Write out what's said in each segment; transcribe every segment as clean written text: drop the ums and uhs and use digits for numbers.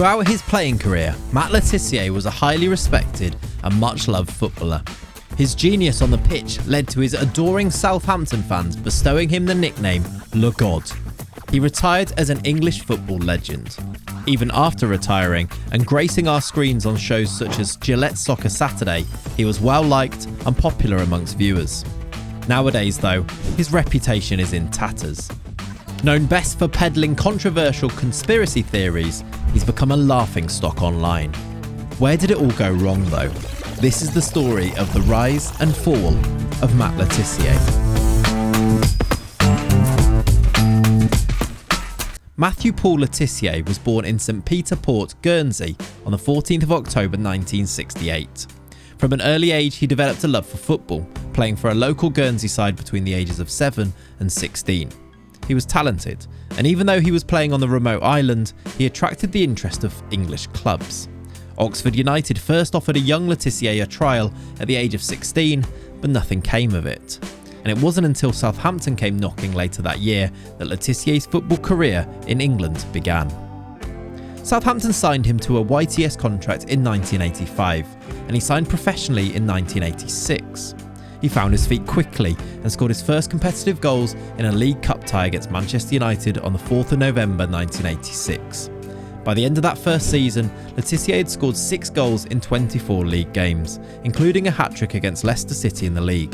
Throughout his playing career, Matt Le Tissier was a highly respected and much-loved footballer. His genius on the pitch led to his adoring Southampton fans bestowing him the nickname Le God. He retired as an English football legend. Even after retiring and gracing our screens on shows such as Gillette Soccer Saturday, he was well liked and popular amongst viewers. Nowadays though, his reputation is in tatters. Known best for peddling controversial conspiracy theories, he's become a laughingstock online. Where did it all go wrong though? This is the story of the rise and fall of Matt Le Tissier. Matthew Paul Le Tissier was born in St Peter Port, Guernsey on the 14th of October 1968. From an early age he developed a love for football, playing for a local Guernsey side between the ages of 7 and 16. He was talented, and even though he was playing on the remote island, he attracted the interest of English clubs. Oxford United first offered a young Le Tissier a trial at the age of 16, but nothing came of it. And it wasn't until Southampton came knocking later that year that Le Tissier's football career in England began. Southampton signed him to a YTS contract in 1985, and he signed professionally in 1986. He found his feet quickly and scored his first competitive goals in a League Cup tie against Manchester United on the 4th of November 1986. By the end of that first season, Le Tissier had scored 6 goals in 24 league games, including a hat-trick against Leicester City in the league.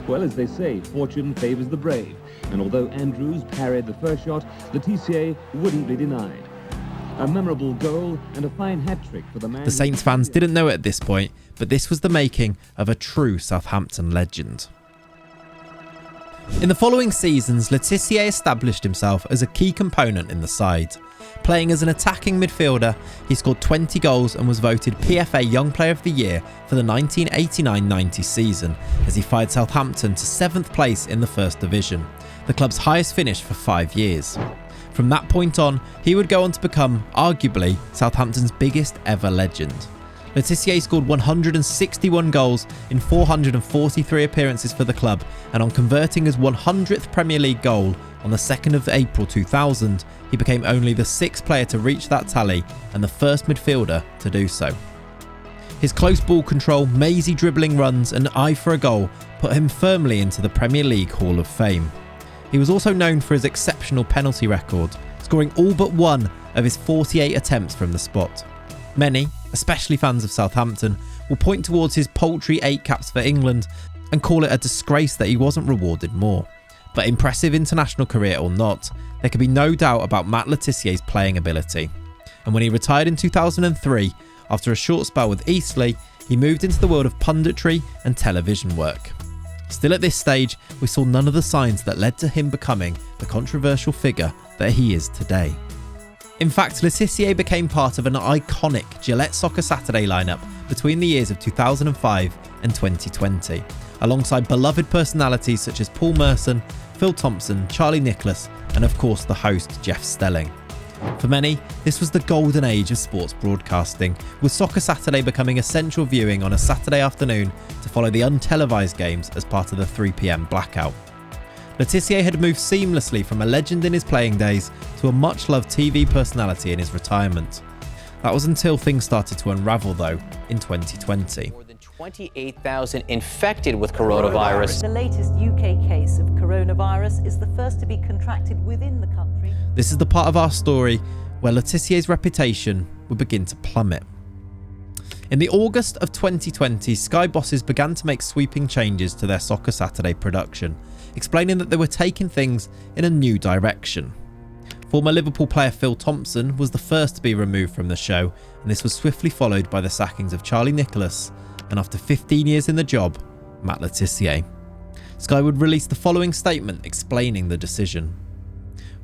Well, as they say, fortune favours the brave, and although Andrews parried the first shot, Le Tissier wouldn't be denied. A memorable goal and a fine hat-trick for the man. The Saints fans didn't know it at this point, but this was the making of a true Southampton legend. In the following seasons, Le Tissier established himself as a key component in the side. Playing as an attacking midfielder, he scored 20 goals and was voted PFA Young Player of the Year for the 1989-90 season as he fired Southampton to 7th place in the First Division, the club's highest finish for 5 years. From that point on, he would go on to become, arguably, Southampton's biggest ever legend. Le Tissier scored 161 goals in 443 appearances for the club, and on converting his 100th Premier League goal on the 2nd of April 2000, he became only the 6th player to reach that tally and the first midfielder to do so. His close ball control, mazy dribbling runs and eye for a goal put him firmly into the Premier League Hall of Fame. He was also known for his exceptional penalty record, scoring all but one of his 48 attempts from the spot. Many, especially fans of Southampton, will point towards his paltry 8 caps for England and call it a disgrace that he wasn't rewarded more. But impressive international career or not, there can be no doubt about Matt Le Tissier's playing ability. And when he retired in 2003, after a short spell with Eastleigh, he moved into the world of punditry and television work. Still at this stage, we saw none of the signs that led to him becoming the controversial figure that he is today. In fact, Le Tissier became part of an iconic Gillette Soccer Saturday lineup between the years of 2005 and 2020, alongside beloved personalities such as Paul Merson, Phil Thompson, Charlie Nicholas, and of course the host Jeff Stelling. For many, this was the golden age of sports broadcasting, with Soccer Saturday becoming essential viewing on a Saturday afternoon to follow the untelevised games as part of the 3 p.m. blackout. Le Tissier had moved seamlessly from a legend in his playing days to a much-loved TV personality in his retirement. That was until things started to unravel though, in 2020. More than 28,000 infected with coronavirus. The latest UK case of coronavirus is the first to be contracted within the country. This is the part of our story where Le Tissier's reputation would begin to plummet. In the August of 2020, Sky bosses began to make sweeping changes to their Soccer Saturday production, explaining that they were taking things in a new direction. Former Liverpool player Phil Thompson was the first to be removed from the show, and this was swiftly followed by the sackings of Charlie Nicholas and, after 15 years in the job, Matt Le Tissier. Sky would release the following statement explaining the decision.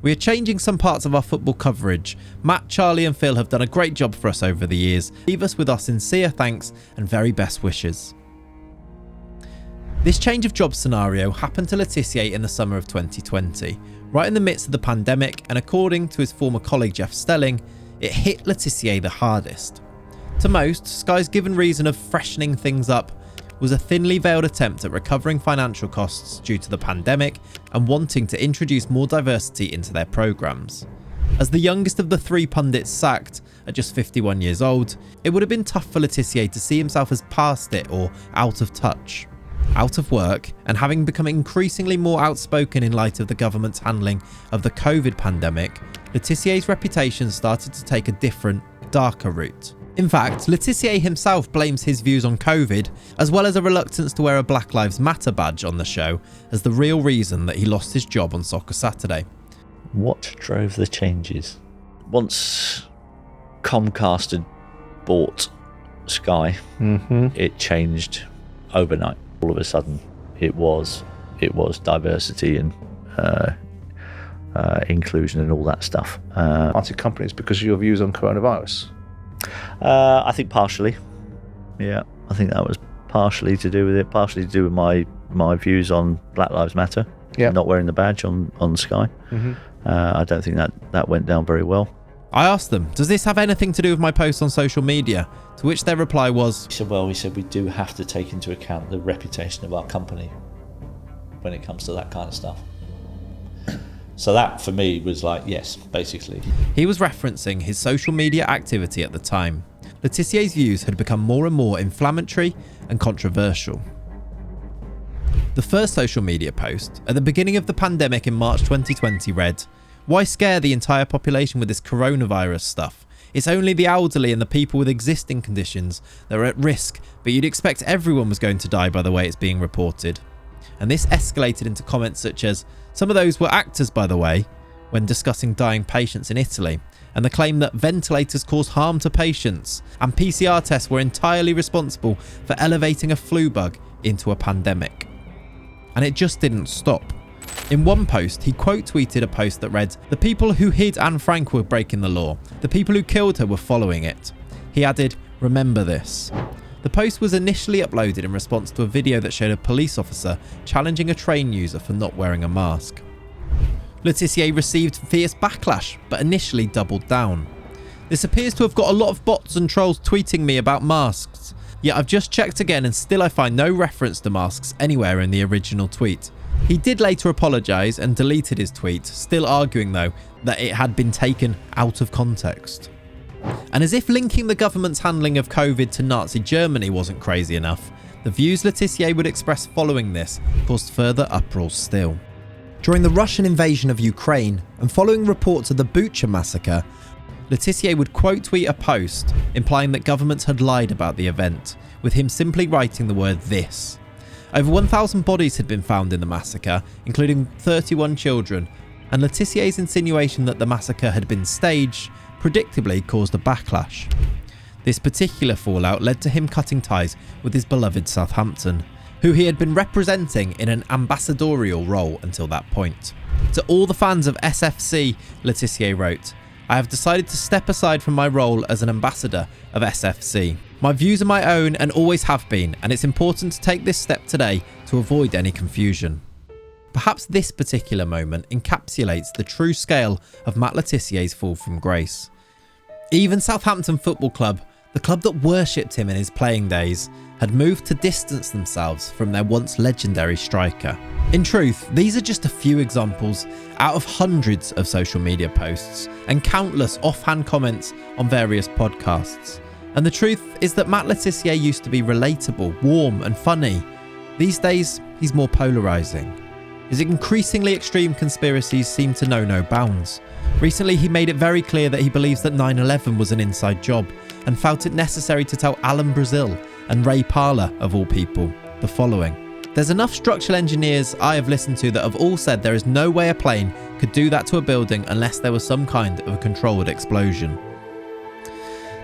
"We are changing some parts of our football coverage. Matt, Charlie and Phil have done a great job for us over the years. Leave us with our sincere thanks and very best wishes." This change of job scenario happened to Le Tissier in the summer of 2020, right in the midst of the pandemic, and according to his former colleague Jeff Stelling, it hit Le Tissier the hardest. To most, Sky's given reason of freshening things up was a thinly veiled attempt at recovering financial costs due to the pandemic and wanting to introduce more diversity into their programmes. As the youngest of the 3 pundits sacked at just 51 years old, it would have been tough for Le Tissier to see himself as past it or out of touch. Out of work, and having become increasingly more outspoken in light of the government's handling of the COVID pandemic, Le Tissier's reputation started to take a different, darker route. In fact, Le Tissier himself blames his views on COVID, as well as a reluctance to wear a Black Lives Matter badge on the show, as the real reason that he lost his job on Soccer Saturday. What drove the changes? Once Comcast had bought Sky, it changed overnight. All of a sudden, it was diversity and inclusion and all that stuff. Anti-companies because of your views on coronavirus? I think partially. Yeah, I think that was partially to do with it. Partially to do with my views on Black Lives Matter. Yeah. Not wearing the badge on Sky. I don't think that went down very well. I asked them, does this have anything to do with my posts on social media? To which their reply was, We said we do have to take into account the reputation of our company when it comes to that kind of stuff. So that, for me, was like, yes, basically. He was referencing his social media activity at the time. Le Tissier's views had become more and more inflammatory and controversial. The first social media post, at the beginning of the pandemic in March 2020, read, "Why scare the entire population with this coronavirus stuff? It's only the elderly and the people with existing conditions that are at risk, but you'd expect everyone was going to die by the way it's being reported." And this escalated into comments such as, "Some of those were actors, by the way," when discussing dying patients in Italy, and the claim that ventilators cause harm to patients and PCR tests were entirely responsible for elevating a flu bug into a pandemic. And it just didn't stop. In one post, he quote-tweeted a post that read, "The people who hid Anne Frank were breaking the law. The people who killed her were following it." He added, "Remember this." The post was initially uploaded in response to a video that showed a police officer challenging a train user for not wearing a mask. Le Tissier received fierce backlash, but initially doubled down. "This appears to have got a lot of bots and trolls tweeting me about masks. Yet I've just checked again and still I find no reference to masks anywhere in the original tweet." He did later apologise and deleted his tweet, still arguing though that it had been taken out of context. And as if linking the government's handling of COVID to Nazi Germany wasn't crazy enough, the views Le Tissier would express following this caused further uproar still. During the Russian invasion of Ukraine and following reports of the Bucha massacre, Le Tissier would quote-tweet a post implying that governments had lied about the event, with him simply writing the word "this." Over 1,000 bodies had been found in the massacre, including 31 children, and Le Tissier's insinuation that the massacre had been staged predictably caused a backlash. This particular fallout led to him cutting ties with his beloved Southampton, who he had been representing in an ambassadorial role until that point. To all the fans of SFC, Le Tissier wrote, "I have decided to step aside from my role as an ambassador of SFC. My views are my own and always have been, and it's important to take this step today to avoid any confusion." Perhaps this particular moment encapsulates the true scale of Matt Le Tissier's fall from grace. Even Southampton Football Club, the club that worshipped him in his playing days, had moved to distance themselves from their once legendary striker. In truth, these are just a few examples out of hundreds of social media posts and countless offhand comments on various podcasts. And the truth is that Matt Le Tissier used to be relatable, warm and funny. These days, he's more polarising. His increasingly extreme conspiracies seem to know no bounds. Recently, he made it very clear that he believes that 9/11 was an inside job and felt it necessary to tell Alan Brazil and Ray Parler, of all people, the following. "There's enough structural engineers I have listened to that have all said there is no way a plane could do that to a building unless there was some kind of a controlled explosion."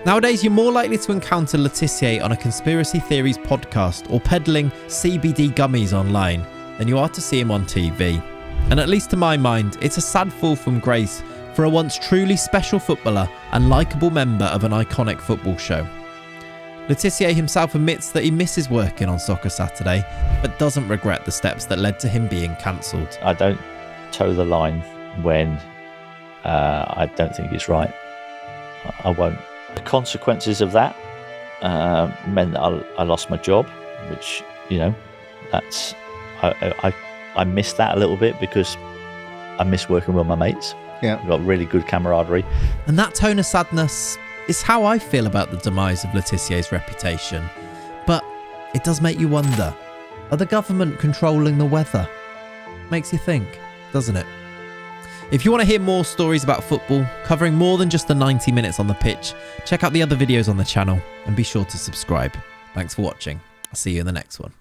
Nowadays, you're more likely to encounter Le Tissier on a conspiracy theories podcast or peddling CBD gummies online than you are to see him on TV. And at least to my mind, it's a sad fall from grace for a once truly special footballer and likeable member of an iconic football show. Le Tissier himself admits that he misses working on Soccer Saturday, but doesn't regret the steps that led to him being cancelled. I don't toe the line when I don't think it's right. I won't. The consequences of that meant that I lost my job, which, that's I miss that a little bit because I miss working with my mates. Yeah. We've got really good camaraderie. And that tone of sadness is how I feel about the demise of Le Tissier's reputation. But it does make you wonder, are the government controlling the weather? Makes you think, doesn't it? If you want to hear more stories about football, covering more than just the 90 minutes on the pitch, check out the other videos on the channel and be sure to subscribe. Thanks for watching. I'll see you in the next one.